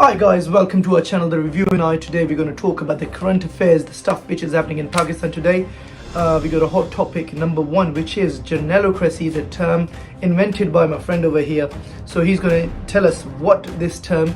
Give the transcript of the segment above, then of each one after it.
Hi guys, welcome to our channel, The Review and I. Today we're going to talk about the current affairs, the stuff which is happening in Pakistan today. We got a hot topic, number one, which is journalocracy, the term invented by my friend over here. So he's going to tell us what this term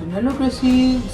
journalocracy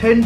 10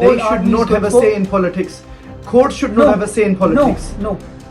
They should not have a say in politics. Courts should not have a say in politics. No.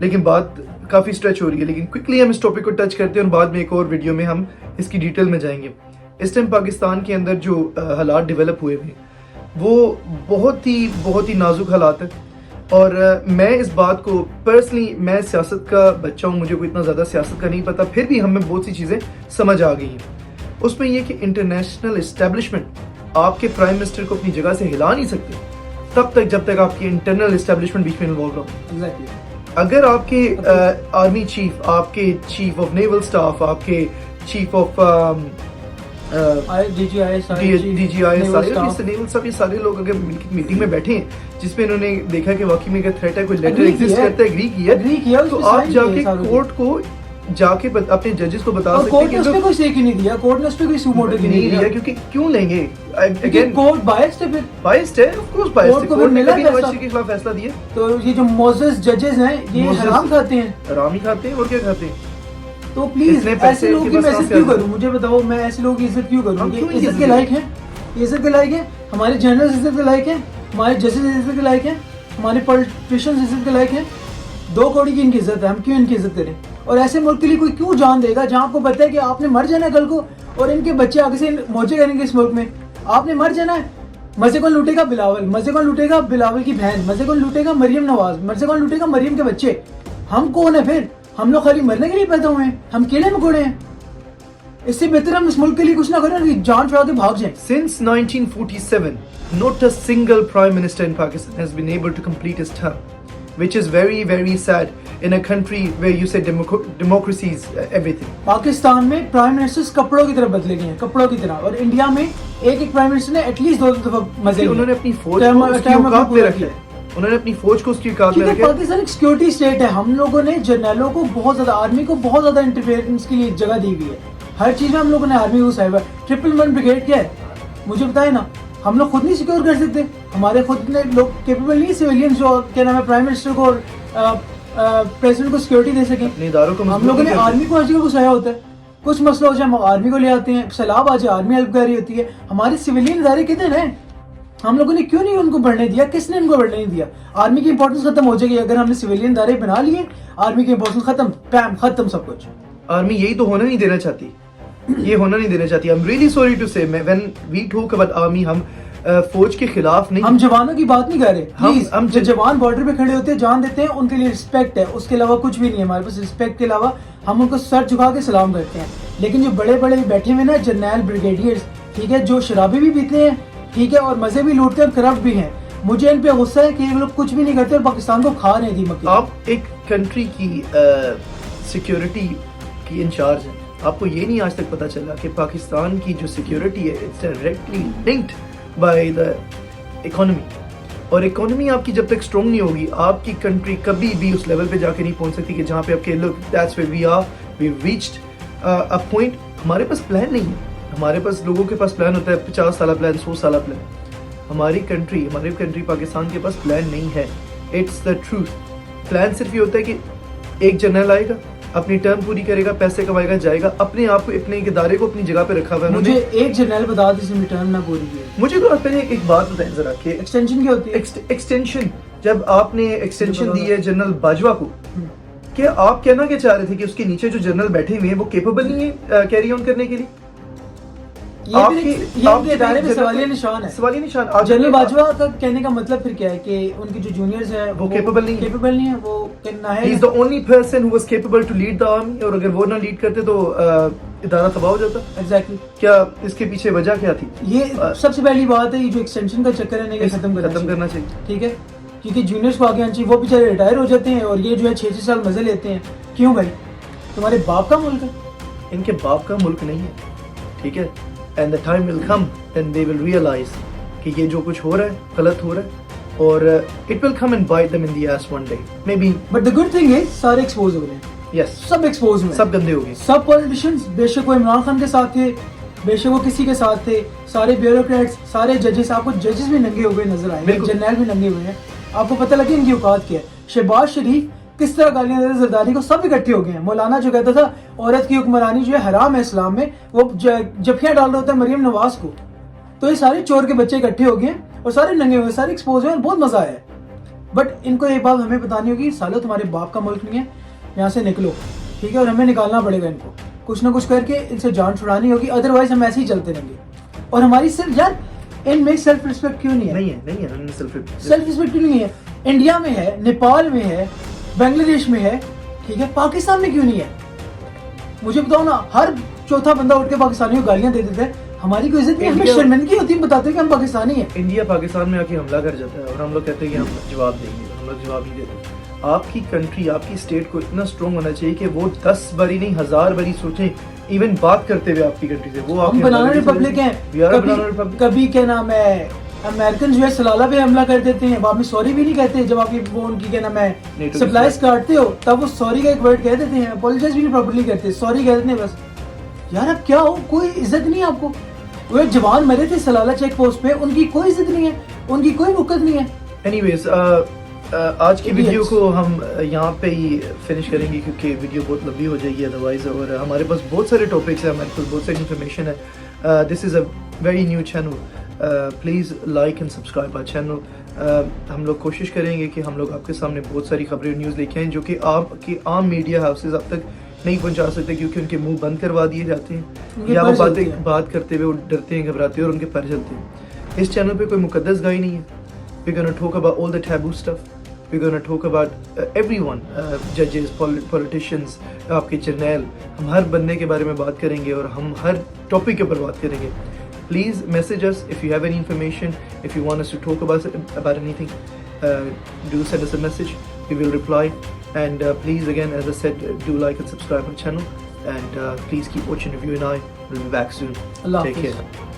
لیکن بات کافی stretch ہو رہی ہے. لیکن quickly ہم اس topic کو touch کرتے ہیں اور بعد میں ایک اور ویڈیو میں ہم اس کی ڈیٹیل میں جائیں گے. اس ٹائم پاکستان کے اندر جو حالات ڈیولپ ہوئے ہیں وہ بہت ہی نازک حالات ہیں. اور میں اس بات کو پرسنلی، میں سیاست کا بچہ ہوں، مجھے کوئی اتنا زیادہ سیاست کا نہیں پتہ، پھر بھی ہمیں بہت سی چیزیں سمجھ آ گئی ہیں. اس میں یہ کہ انٹرنیشنل اسٹیبلشمنٹ آپ کے پرائم منسٹر کو اپنی جگہ سے ہلا نہیں سکتے تب تک جب تک آپ کی انٹرنل اسٹیبلشمنٹ بیچ میں انوالو ہو. اگر آپ کے آرمی چیف، آپ کے چیف آف نیول سٹاف، آپ کے چیف آف ڈی جی آئی سب، یہ سارے لوگ اگر میٹنگ میں بیٹھے ہیں جس میں انہوں نے دیکھا کہ واقعی میں تھریٹ ہے، کوئی لیٹر ایگزسٹ کرتا ہے، ایگری کیا، تو آپ جا کے کورٹ کو جا کے اپنے ججز کو بتا سکتے ہیں کہ کورٹ نے کوئی سیک نہیں دیا، کورٹ نے اس پہ کوئی سوموٹو نہیں لیا، کیونکہ کیوں لیں گے؟ اگین کورٹ بائسڈ ہے، بائسڈ ہے، آف کورس بائسڈ ہے. کورٹ نے کبھی یونیورسٹی کے خلاف فیصلہ دیا؟ تو یہ جو موزس ججز ہیں یہ حرام کھاتے ہیں، حرام ہی کھاتے ہیں اور کیا کھاتے ہیں. تو پلیز ایسے لوگوں کی میں عزت کیوں کروں؟ مجھے بتاؤ، میں ایسے لوگوں کی عزت کیوں کروں؟ یہ عزت کے لائق ہیں، یہ عزت کے لائق ہیں، ہمارے جنرل عزت کے لائق ہیں، ہمارے ججز عزت کے لائق ہیں، ہمارے پولیٹیشینز عزت کے لائق ہیں. 2 کوڑی کی ان کی عزت ہے، ہم کیوں ان کی عزت کریں؟ اور ایسے ملک کے لیے کوئی کیوں جان دے گا جہاں آپ کو پتہ ہے کہ آپ نے مر جانا ہے کل کو، اور ان کے بچے آگے سے موجے کریں گے اس ملک میں؟ آپ نے مر جانا ہے. مزے کون لوٹے گا؟ بلاول. مزے کون لوٹے گا؟ بلاول کی بہن. مزے کون لوٹے گا؟ مریم نواز. مزے کون لوٹے گا؟ مریم کے بچے. ہم کون ہیں پھر؟ ہم لوگ خالی مرنے کے لیے پیدا ہوئے ہیں؟ ہم کیڑے مکوڑے ہیں؟ اس سے بہتر ہم اس ملک کے لیے کچھ نہ کریں، جان چھڑا کے بھاگ جائیں. Since 1947, not a single prime minister in Pakistan has been able to complete his term, which is very, very sad in a country where you say democracy is everything. Pakistan میں پرائم منسٹرز کپڑوں کی طرح بدلے گئے ہیں، کپڑوں کی طرح. اور انڈیا میں ایک پرائم منسٹر نے ایٹ لیسٹ 2 دفعہ مزے انہوں نے اپنی فوج کو اس کی اوقات میں رکھا ہے. انہوں نے اپنی فوج کو اس کی اوقات میں رکھا ہے. پاکستان ایک سیکورٹی اسٹیٹ ہے. ہم لوگوں نے جرنیلوں کو بہت زیادہ، آرمی کو بہت زیادہ انٹرفیئرنس کے لیے جگہ دی ہوئی ہے. ہر چیز میں ہم لوگوں نے آرمی کو صاحب ہے. 111 بریگیڈ کیا ہے مجھے بتائیں نا. ہم لوگ خود نہیں سیکیور کر سکتے، ہمارے خود اتنے لوگ کیپیبل نہیں، سویلینز جو کیا نام ہے پرائم منسٹر کو اور پریزیڈنٹ کو سیکورٹی دے سکیں. ہم لوگوں نے آرمی کو ہر جگہ گھسایا ہوتا ہے. کچھ مسئلہ ہو جائے ہم آرمی کو لے آتے ہیں، سیلاب آ جائے آرمی ہیلپ کر رہی ہوتی ہے. ہمارے سویلین ادارے کدھر ہیں؟ ہم لوگوں نے کیوں نہیں ان کو بڑھنے دیا؟ کس نے ان کو بڑھنے نہیں دیا؟ آرمی کی امپورٹنس ختم ہو جائے گی اگر ہم نے سویلین ادارے بنا لیے. آرمی کی امپورٹنس ختم، پیم ختم سب کچھ. آرمی یہی تو ہونا نہیں دینا چاہتی، یہ ہونا نہیں دینا چاہتی. I'm really sorry to say, when we talk about army, ہم فوج کے خلاف نہیں، ہم جوانوں کی بات نہیں کر رہے. ہم جو جوان بارڈر پہ کھڑے ہوتے ہیں جان دیتے ہیں ان کے لیے رسپیکٹ ہے، اس کے علاوہ کچھ بھی نہیں ہے ہمارے پاس. رسپیکٹ کے علاوہ ہم ان کو سر جھکا کے سلام کرتے ہیں. لیکن جو بڑے بڑے بیٹھے ہوئے نا جرنیل، بریگیڈیئرز، ٹھیک ہے، جو شرابی بھی پیتے ہیں، ٹھیک ہے، اور مزے بھی لوٹتے ہیں اور کرپٹ بھی ہیں، مجھے ان پہ غصہ ہے کہ یہ لوگ کچھ بھی نہیں کرتے اور پاکستان کو کھا رہے ہیں دیمک کے. آپ ایک کنٹری کی سیکیورٹی کی انچارج ہیں، آپ کو یہ نہیں آج تک پتا چلا کہ پاکستان کی جو سیکیورٹی ہے it's directly linked by the economy. اور اکانومی آپ کی جب تک اسٹرانگ نہیں ہوگی، آپ کی کنٹری کبھی بھی اس لیول پہ جا کے نہیں پہنچ سکتی کہ جہاں پہ آپ کے لوگ that's where we are, we reached a point. ہمارے پاس پلان نہیں ہے. ہمارے پاس لوگوں کے پاس پلان ہوتا ہے 50 سالہ پلان، 100 سالہ پلان. ہماری کنٹری پاکستان کے پاس پلان نہیں ہے. It's the truth. پلان صرف یہ ہوتا ہے کہ ایک جنرل آئے گا، اپنی ٹرم پوری کرے گا، پیسے کمائے گا، جائے گا. اپنے آپ کو، اپنے ادارے کو اپنی جگہ پہ رکھا ہوا ہے. مجھے ایک جنرل بتا دیں جس نے ٹرم نہ پوری کی. مجھے تو پہلے ایک بات بتائیں ذرا کہ ایکسٹینشن کیا ہوتی ہے؟ ایکسٹینشن، جب آپ نے ایکسٹینشن دی ہے جنرل باجوہ کو، کیا آپ کہنا کیا چاہ رہے تھے کہ اس کے نیچے جو جنرل بیٹھے ہوئے ہیں وہ کیپیبل نہیں ہے کیری آن کرنے کے لیے؟ یہ ادارے میں سوالیہ نشان ہے. سوالیہ نشان. جنرل باجوہ کا کہنے کا مطلب پھر کیا ہے کہ ان کی جو جونیئرز ہیں وہ کیپیبل نہیں ہے. وہ he is the only person who was capable to lead the army. اور اگر وہ نہ لیڈ کرتے تو ادارہ تباہ ہو جاتا. ایگزیکٹلی. کیا اس کے پیچھے وجہ کیا تھی؟ یہ سب سے پہلی بات ہے، یہ جو ایکسٹینشن کا چکر ہے یہ ختم کرنا چاہیے. ٹھیک ہے، کیونکہ جونیئرز کو آگے آنا چاہیے. وہ بیچارے ریٹائر ہو جاتے ہیں اور یہ جو ہے 6 سال مزے لیتے ہیں. کیوں بھائی؟ تمہارے باپ کا ملک ہے. ان کے باپ کا ملک نہیں ہے. ٹھیک ہے. And the time will come, then they will realize کہ یہ جو کچھ ہو رہا ہے غلط ہو رہا ہے، اور it will come and bite them in the ass one day maybe. But the good thing is سارے ایکسپوز ہو گئے. Yes. سب ایکسپوز ہوئے، سب گندے ہو گئے. سب پولیٹیشنز، بے شک وہ عمران خان کے ساتھ تھے، بے شک وہ کسی کے ساتھ تھے، سارے بیوروکریٹس، سارے ججز. آپ کو ججز بھی ننگے ہوئے نظر آئے، جرنیل بھی ننگے ہوئے ہیں. آپ کو پتہ لگے ان کی اوقات کیا ہے. شہباز شریف کس طرح گالیاں دیتے زرداری کو، سب اکٹھے ہو گئے ہیں. مولانا جو کہتا تھا عورت کی حکمرانی جو ہے حرام ہے اسلام میں، وہ جفیاں ڈال رہا ہوتا ہے مریم نواز کو. تو یہ سارے چور کے بچے اکٹھے ہو گئے ہیں اور سارے ننگے ہوئے، سارے ایکسپوز ہوئے ہیں. بہت مزہ آیا ہے. بٹ ان کو ایک بات ہمیں بتانی ہوگی, سالو تمہارے باپ کا ملک نہیں ہے, یہاں سے نکلو, ٹھیک ہے, اور ہمیں نکالنا پڑے گا ان کو, کچھ نہ کچھ کر کے ان سے جان چھڑانی ہوگی, ادروائز ہم ایسے ہی چلتے رہیں گے. اور ہماری صرف یار ان میں سیلف رسپیکٹ کیوں نہیں ہے؟ نہیں ہے سیلف رسپیکٹ کیوں نہیں ہے؟ انڈیا میں ہے, نیپال میں ہے, بنگلہ دیش میں ہے, ٹھیک ہے, پاکستان میں کیوں نہیں ہے؟ مجھے بتاؤ نا, ہر چوتھا بندہ اٹھ کے پاکستانیوں کو گالیاں دے دیتے ہیں, ہماری کوئی عزت نہیں, ہمیں شرمندگی ہوتی ہے بتاتے کہ ہم پاکستانی ہیں. انڈیا پاکستان میں آ کے حملہ کر جاتا ہے اور ہم لوگ کہتے ہیں کہ ہم جواب دیں گے, ہم لوگ جواب نہیں دیتے. آپ کی کنٹری, آپ کی اسٹیٹ کو اتنا اسٹرانگ ہونا چاہیے کہ وہ 10 باری نہیں 1000 باری سوچیں ایون بات کرتے ہوئے آپ کی کنٹری سے. وہ ہم بنانا ریپبلک ہیں, کبھی کیا نام ہے امریکن جو ہے سلالہ پہ حملہ کر دیتے ہیں, بعد میں سوری بھی نہیں کہتے, جب آپ کی وہ ان کی کیا نام ہے سپلائز کاٹتے ہو تب وہ سوری کا ایک ورڈ کہہ دیتے ہیں, اپولوجائز بھی نہیں پراپرلی کرتے, سوری کہہ دیتے ہیں بس. یار اب کیا ہو, کوئی عزت نہیں ہے آپ کو. وہ ایک جوان مرے تھے سلالہ چیک پوسٹ پہ, ان کی کوئی عزت نہیں ہے, ان کی کوئی وقت نہیں ہے. اینی ویز آج کی ویڈیو کو ہم یہاں پہ ہی فنش کریں گے کیونکہ ویڈیو بہت لمبی ہو جائے گی ادروائز, اور ہمارے پاس بہت سارے ٹاپکس ہیں, ہمارے پاس بہت ساری انفارمیشن ہے. This is a very new channel, please like and subscribe our channel. ہم لوگ کوشش کریں گے کہ ہم لوگ آپ کے سامنے بہت ساری خبریں نیوز لے کے آئیں جو کہ آپ کی عام میڈیا ہاؤسز اب تک نہیں پہنچا سکتے کیونکہ ان کے منہ بند کروا دیے جاتے ہیں, یا وہ بات کرتے ہوئے وہ ڈرتے ہیں, گھبراتے ہیں اور ان کے پر چلتے ہیں. اس چینل پہ کوئی مقدس گائی نہیں ہے. We're going to talk about all the taboo stuff. We're going to talk about everyone, judges, politicians, آپ کے جرنیل, ہم ہر بندے کے بارے میں بات کریں گے اور ہم ہر ٹاپک کے اوپر بات کریں گے. Please message us if you have any information, if you want us to talk about anything, do send us a message, we will reply. And please again, as I said, do like and subscribe our channel, and please keep watching Review and I will be back soon. Allah Take Hafiz. care.